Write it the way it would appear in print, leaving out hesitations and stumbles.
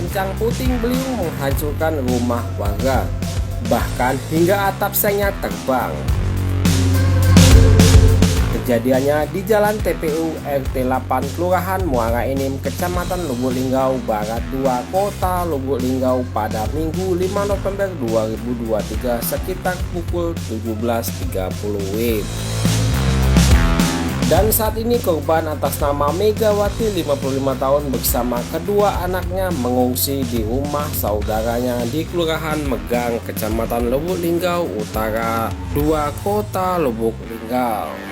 kencang puting beliung menghancurkan rumah warga, bahkan hingga atap sengnya terbang. Kejadiannya di Jalan TPU RT 8 Kelurahan Muara Enim, Kecamatan Lubuk Linggau Barat 2, Kota Lubuk Linggau pada Minggu 5 November 2023 sekitar pukul 17.30 WIB. Dan saat ini korban atas nama Megawati 55 tahun bersama kedua anaknya mengungsi di rumah saudaranya di Kelurahan Megang, Kecamatan Lubuk Linggau Utara 2, Kota Lubuk Linggau.